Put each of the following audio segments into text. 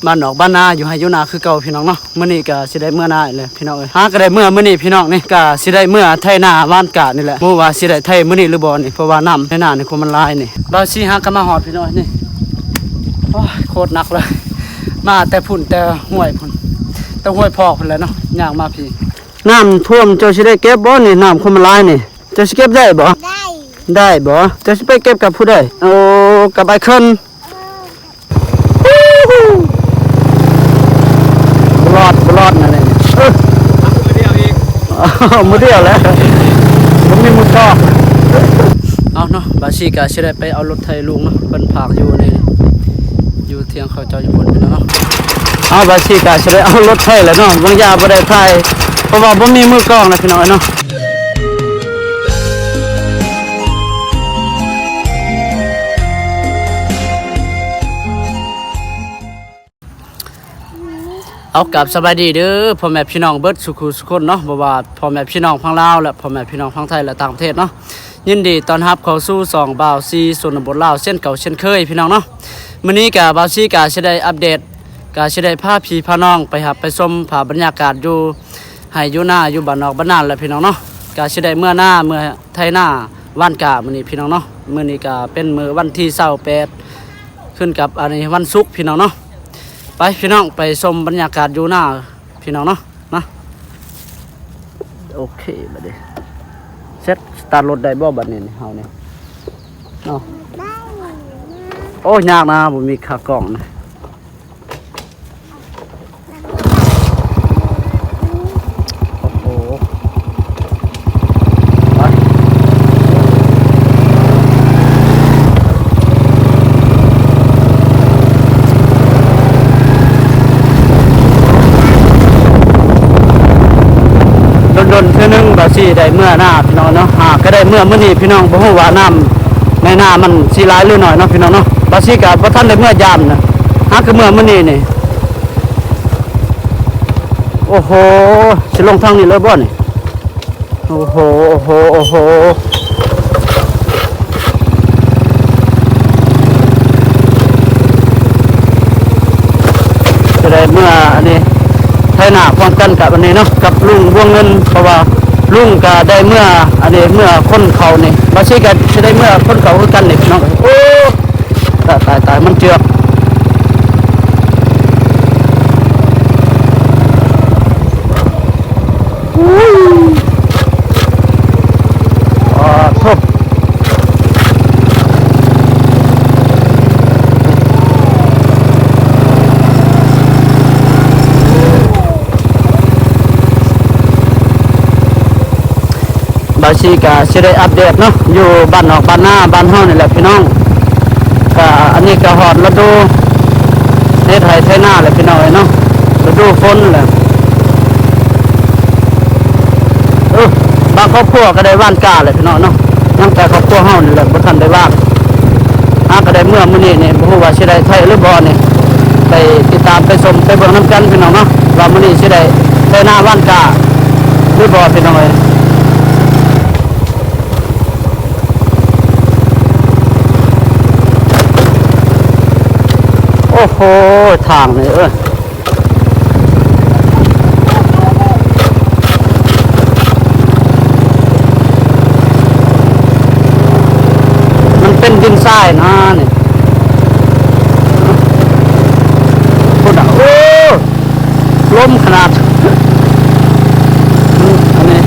บ้านนอกบ้านนาอยู่ให้อยู่นาคือเก่าพี่น้องเนาะมื้อนี้ก็สิได้เมื่อนาเลยพี่น้องเอ้ยหาก็ได้เมื่อมื้อนี้พี่น้องนี่ก็สิได้เมื่อไถนาบ้านกะนี่แหละบ่ว่าสิได้ไถมื้อนี้หรือบ่นี่เพราะว่าน้ำในนานี่คงมันหลายนี่บ่สิหาก็มาฮอดพี่น้องนี่โอ้ยโคตรหนักเลยมาแต่พุ่นแต่ห้วยพุ่นแต่ห้วยพอกพุ่นแหละเนาะย่างมาพี่น้ำท่วมเจ้าสิได้เก็บบ่นี่น้ำคงมันหลายนี่เจ้าสิเก็บได้บ่ได้บ่เจ้าสิไปเก็บกับผู้ใดโอ้กับไอ้ขึ้นบลอดนั่นเองมือเดียวอีกมือเดียวแล้วผมมีมือต่อเอาเนาะบาชีกาสิได้ไปเอารถไถลุงเนาะเพิ่นพากอยู่นี่อยู่เที่ยงเขาเจ้าอยู่พุ่นพี่น้องเนาะเอาบาชีกาสิได้เอารถไถแล้วเนาะบางอย่างบ่ได้ไถเพราะว่าบ่มีมือกล้องนะพี่น้องเนาะเอากลับสบายดีเด้อพ่อแม่พี่น้องเบิดสุขุสุขคนเนาะบ่ว่าพ่อแม่พี่น้องฝั่งลาวและพ่อแม่พี่น้องฝั่งไทยและต่างประเทศเนาะยินดีต้อนรับเข้าสู่2บ่าวซีส่วนบทลาวเช่นเก่าเช่นเคยพี่น้องเนาะมื้อนี้ก็บ่าวซีก็สิได้อัปเดตก็สิได้พาพี่พาน้องไปหับไปชมภาพบรรยากาศอยู่ให้อยู่หน้าอยู่บ้านนอกบ้านนาแหละพี่น้องเนาะก็สิได้เมื่อหน้าเมื่อไทยหน้าวันกะมื้อนี้พี่น้องเนาะมื้อนี้ก็เป็นมื้อวันที่28ขึ้นกับอันนี้วันศุกร์พี่น้องเนาะไปพี่น้องไปชมบรรยากาศอยู่หน้าพี่น้องเนาะนะโอเคบัดนี้เซ็ตสตาร์ทรถได้บ่บัดนี้เฮานี่เนาะโอ้ยากนะบ่มีขากล้องนะโอ้โหดนเท่านึงบาซีได้เมื่อหน้าพี่น้องเนาะก็ได้เมื่อมื้อนี้พี่น้องบ่ฮู้ว่าน้ำในหน้ามันสิหลายหรือน้อยเนาะพี่น้องเนาะบาซีก็บ่ทันได้เมื่อยามนะก็เมื่อมื้อนี้นี่โอ้โหสิลงทางนี้เลยบ่นี่โอ้โหโอ้โหโอ้โหจะได้เมื่ออันนี้ไทยหน้าพร้อมกันกับอันนี้เนาะกับลุงวงเงินเพราะว่าลุงก็ได้เมื่ออันนี้เมื่อคนเขานี่บาชีก็จะได้เมื่อคนเขาคือกันนี่น้องโอ้ตายมันเจือกทบบาชีกาสิได้อัปเดตเนาะอยู่บ้านนอกบ้านนาบ้านเฮานี่แหละพี่น้องก็อันนี้ก็ฮอดฤดูในไทยไทยนาแหละพี่น้องเนาะฤดูฝนแหละบางครอบครัวก็ได้ว่านกาแหละพี่น้องเนาะยังแต่ครอบครัวเฮานี่แหละบ่ทันได้ว่างก็ได้เมื่อมื้อนี้นี่บ่ฮู้ว่าสิได้ไทยหรือบ่นี่ไปติดตามไปชมไปเบิ่งนำกันพี่น้องเนาะว่ามื้อนี้สิได้ไทยนาว่านกาหรือบ่พี่น้องโอ้โหทางนี่มันเป็นดินทรายนะนี่พูดโอ้ลมขนาดอันนี้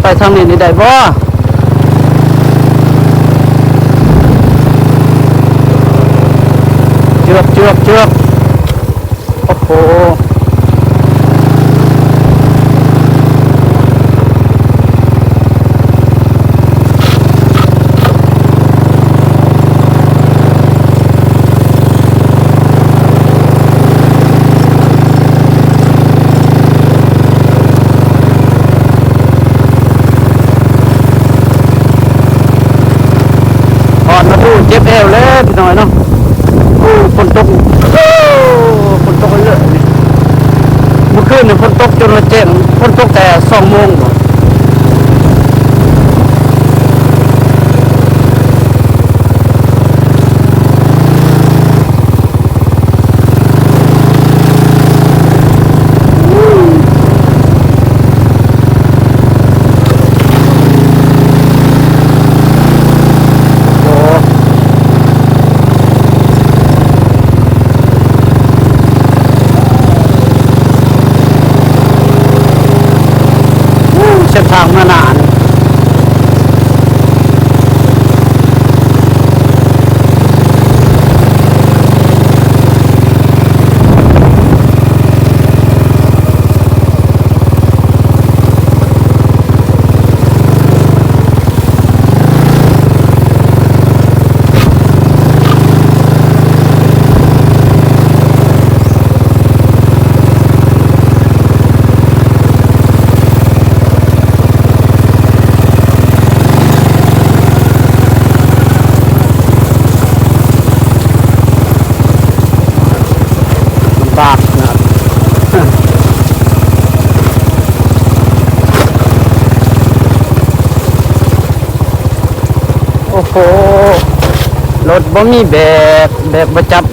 ไปทางนี้นี่ได้บ่เจือกโอ้โหอ่อนมาดูเจ็บเอวเลยพี่น้อยเนาะฝนตกฝนตกเยอะเมื่อคืนเนี่ยฝนตกจนละเจ็ดฝนตกแต่2 โมง เส้นทางเมื่อหนานี่บากนะครับโอ้โหรถบ่มีแบบประจับ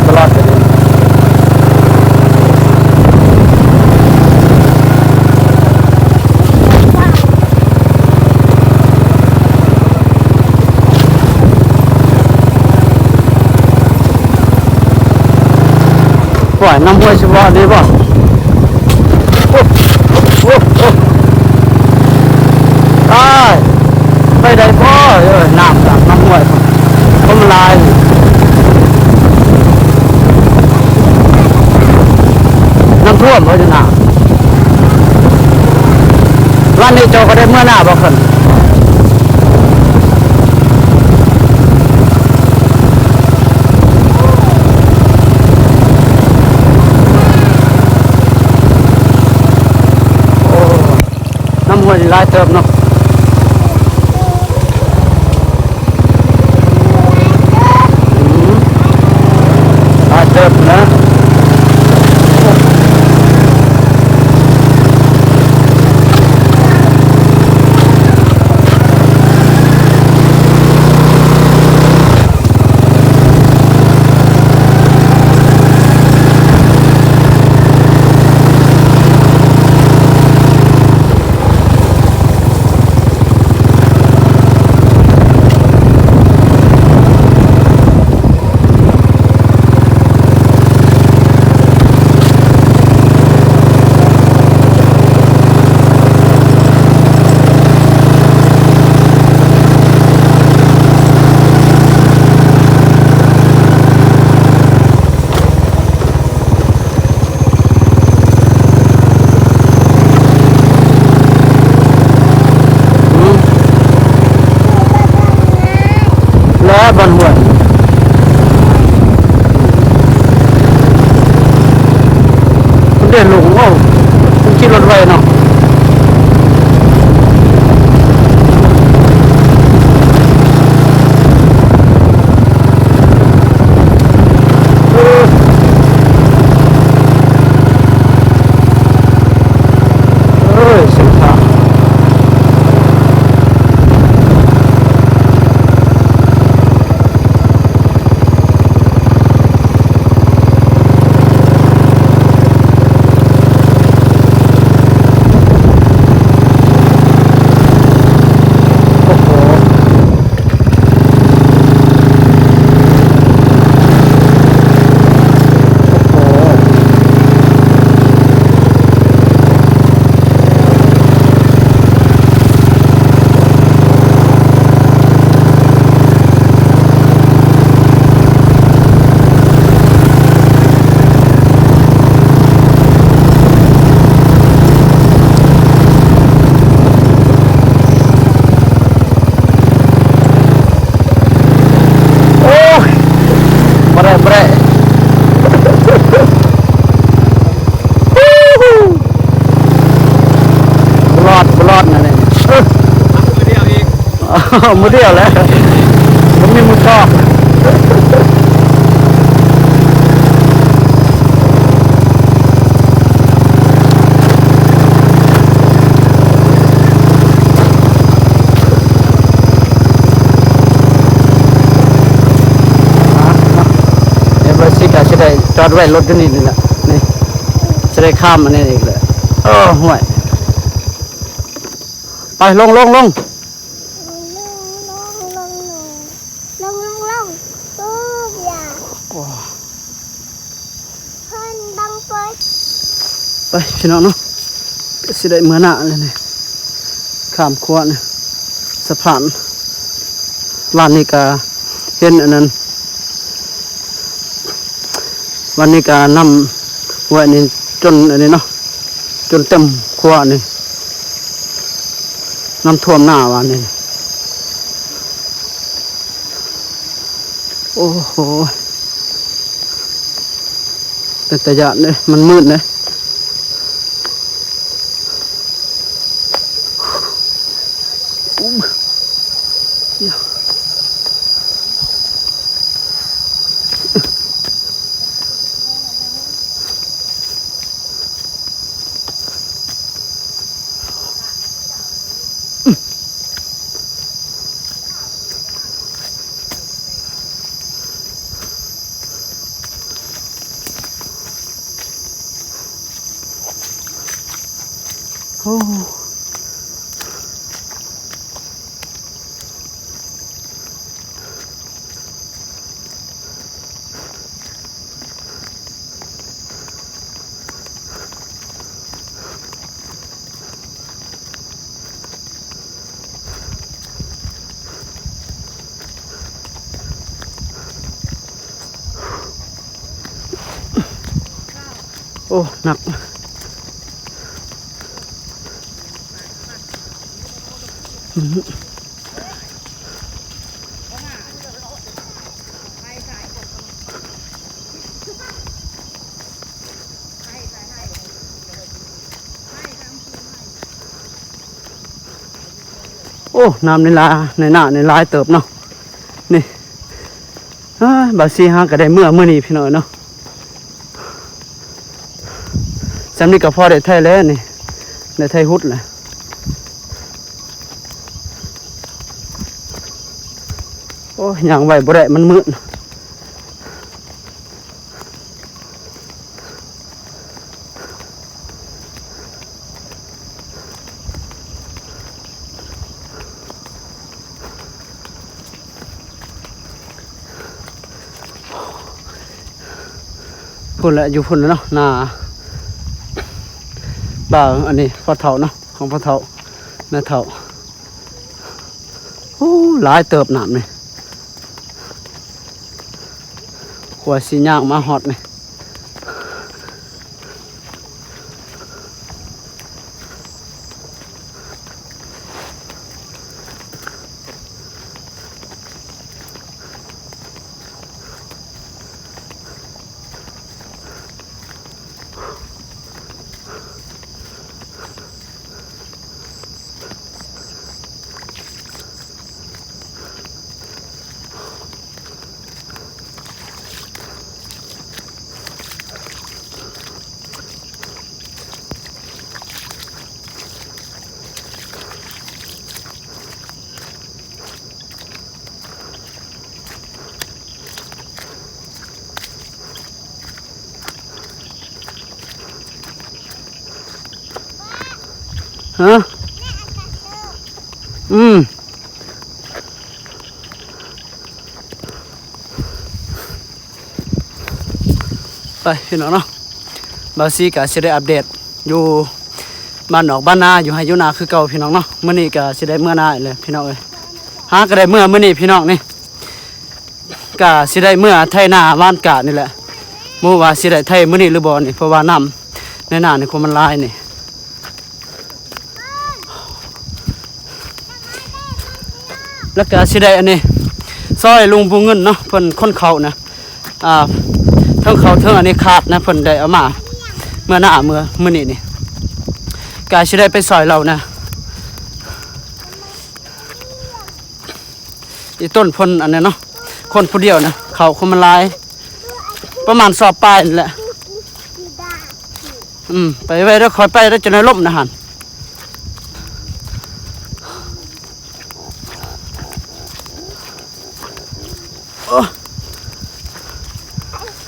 ตลอดเลยปล่อยน้ำห้วยชิบะดีป่ะโอ้โอ้โอ้ตายไปได้พ่อน้ำจากน้ำห้วยก็มันลายน้ำท่วมเพราะฉะนั้นวันนี้โจก็ได้เมื่อหน้าบอกคนโอ้น้ำห้วยลายเติมเนาะลายเติมนะ บนหัวคุณเดินลงโอ้คุณขี่รถไวเนาะสุดท้ายมือเดียวแล้วผมมีมือชอบ อดไว้รถกันนี่แหละนี่จะได้ข้ามอันนี้อีกเลยห่วยไปลงไปพี่น้องเนาะสิได้เมื่อหน้าเลยนี่ข้ามขั้วนี่สะพานวันนี้ก็เห็นอันนั้นวันนี้ก็นำไว้นี่จนอันนี้เนาะจนเต็มขั้วนี่น้ำท่วมหน้าวันนี้โอ้โหเป็นตะยะเนี่ยมันมืดเลยโอ้โอ้หนักโอ้น้ำในลาในหน้าในลายเติบเนาะนี่บาซีฮะก็ได้เมื่อนี้พี่น้อยเนาะจำนี่กับพ่อได้ไทยแล้วนี่ได้ไทยฮุดแหละโอ้ยังไหวบ่ได้มันมืดพุ่นละอยู่พุ่นแล้วเนาะนาบ่าวอันนี้พ่อเฒ่าเนาะของพ่อเฒ่าแม่เฒ่าโอ้หลายเติบหนามเลยขวดสีย่างมาฮอดเลยฮะไปพี่น้องเนาะบาซีก็สิได้อัปเดตอยู่บ้านนอกบ้านนาอยู่ให้อยู่นาคือเก่าพี่น้องเนาะมื้อนี้ก็สิได้เมื่อนาเลยพี่น้องเอ้ยหาก็ได้เมื่อมื้อนี้พี่น้องนี่ก็สิได้เมื่อไทยนาบ้านกะนี่แหละมื้อว่าสิได้ไทยมื้อนี้หรือบ่นี่เพราะว่าน้ำในนานี่คนมันหลายนี่แล้วก็สิได้อันนี้ซอยลุงผู้เงินเนาะเพิ่นคนเขานะทั้งเขาทั้งอันนี้ขาดนะเพิ่นได้เอามาเมื่อหน้ามื้อนี้นี่ก็สิได้ไปซอยเรานะอีต้นเพิ่นอันนี้เนาะคนผู้เดียวนะเขาคนมันหลายประมาณสอบปลายนี่แหละไปไว้แล้วคอยไปแล้วจะได้ล่มนะหั่น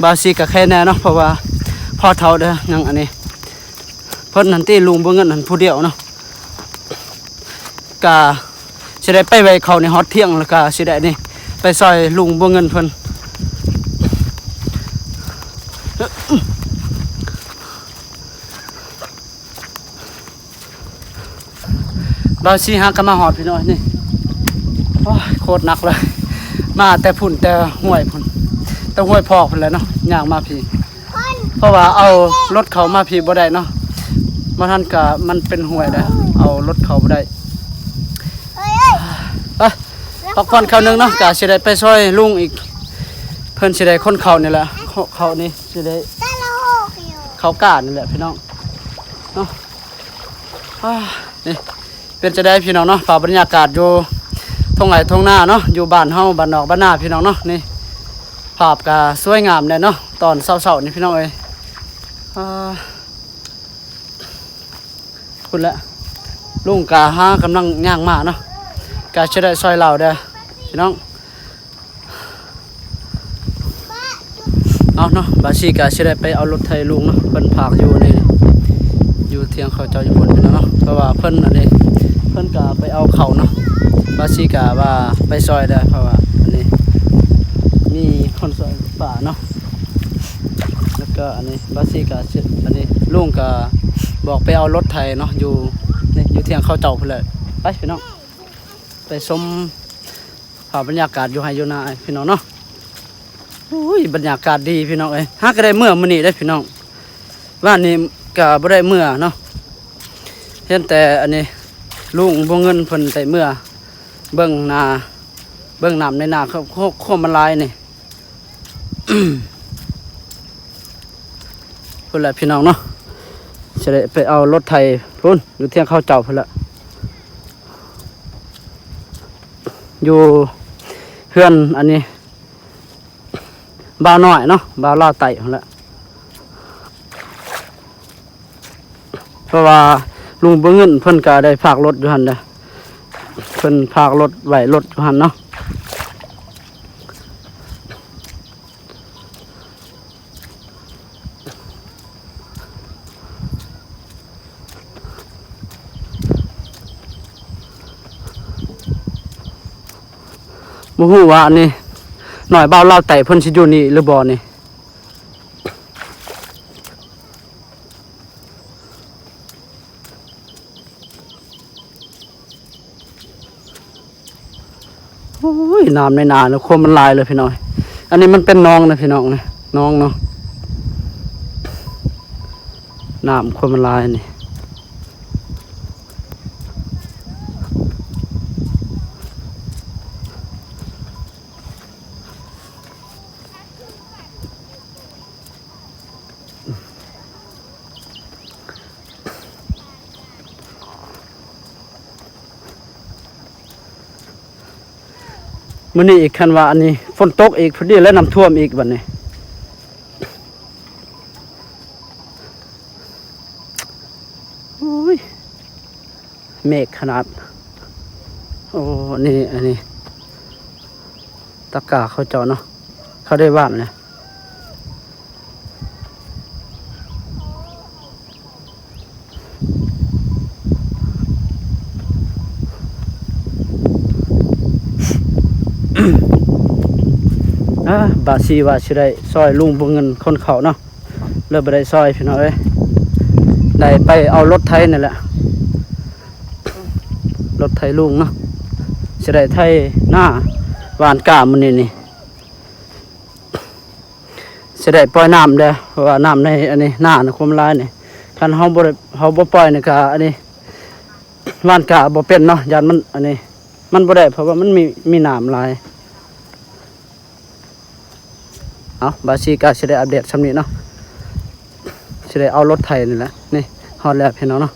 บาซีก็แค่แน่เนาะเพราะว่าพ่อเฒ่าเด้อยังอันนี้เพิ่นนั่นติลุงบ่เงินนั่นผู้เดียวเนาะก็สิได้ไปไว้เขาในฮอดเที่ยงแล้วก็สิได้นี่ไปซอยลุงบ่เงินเพิ่นบาซีหากันมาหอดพี่น้อยนี่โอ้ยโคตรหนักเลยมาแต่พุ่นแต่ห้วยพุ่นแต่ห้วยพอกพุ่นแหล้วเนาะย่างมาพี่เพราะว่าเอารถเขามาพี่บ่ได้เนาะบ่ทันก็มันเป็นห้วยเด้อเอารถเขาบ่ได้ไปพักผ่อนคราวนึงเนาะก็สิได้ไปซอยลุงอีกเพิ่นสิได้คนเขานี่แหละเขานี่สิได้เขากาดนี่แหละพี่น้องเนาะนี่เป็นจะได้พี่น้องเนาะฝากบรรยากาศอยู่ทุ่งไร่ทุ่งนาเนาะอยู่บ้านเฮาบ้านนอกบ้านนาพี่น้องเนาะนี่ภาพก็สวยงามเลยเนาะตอนเช้าๆนี่พี่น้องเอ้ยคุณละลุงกาหากำลังย่างมาเนาะกาจะได้ซอยเหล่าเด้อพี่น้องเอาเนาะบาชีกาจะได้ไปเอารถไถลุงเนาะเพิ่นพากอยู่นี่อยู่เทียงเขาเจ้าอยู่บนพี่น้องเนาะเพราะว่าเพิ่นอันนี้เพิ่นก็ไปเอาเขาเนาะบาซีกาว่าไปซอยได้เพราะว่าอันนี้มีคนซอยป่าเนาะแล้วก็อันนี้บาซีกาอันนี้ลุงก็บอกไปเอารถไถเนาะอยู่นี่อยู่เทียงเขาเจ้าพุ่นเลยไปพี่น้องไปชมภาพบรรยากาศอยู่ไฮอยู่นาพี่น้องเนาะอุ้ยบรรยากาศดีพี่น้องเอ้ยหาก็ได้เมื่อมื้อนี้ได้พี่น้องว่านี่ก็บ่ได้เมื่อเนาะเห็นแต่อันนี้ลุงบ่เงินเพิ่นใส่เมื่อเบิ่งนาเบิ่งน้ำในนาเขาโคมมันลายนี่ พุ่นแหละพี่น้องเนาะจะได้ไปเอารถไถพุ่นอยู่เที่ยงเข้าเจ้าพุ่นละอยู่เพื่อนอันนี้บ่าวน้อยเนาะบ่าวลาวไต่พุ่นละเพราะว่าลุงบ่เงินเพิ่นก็ได้ฝากรถอยู่หั่นเด้อเพิ่นพากรถไหวรถอยู่หั่นเนาะบ่ฮู้ว่าอันนี้หน่อยบ่าวลาวไต่เพิ่นสิอยู่นี่หรือบ่นี่โอ้ยน้ำในนาเนี่ยโคมมันลายเลยพี่น้อยอันนี้มันเป็นน้องนะพี่น้องนะน้องเนาะน้ำโคมมันลายนี่มื้อนี้อีกคันว่าอันนี้ฝนตกอีกพอดีแล้วน้ำท่วมอีกบัดนี้โอ้ยเมฆขนาดโอ้นี่อันนี้ตะกาเขาเจาะเนาะเขาได้บ้านเลยบาซีว่าสิได้ซอยลุงบ่เงินคนเขาเนาะเลิกบ่ได้ซอยพี่น้องเอ้ยได้ไปเอารถไถนั่นแหละรถไถลุงเนาะสิได้ไถหน้าหวานกล้ามื้อนี้นี่สิได้ปล่อยน้ำเด้อเพราะว่าน้ำในอันนี้หน้าน่ะความลายนี่คันเฮาบ่ปล่อยนี่ก็อันนี้หวานกล้าบ่เป็นเนาะยานมันอันนี้มันบ่ได้เพราะว่ามันมีน้ำลายเอาบาซีก็สิได้อัปเดตสำนี้เนาะสิได้เอารถไถนี่แหละนี่ฮอดแล้วพี่น้องเนาะ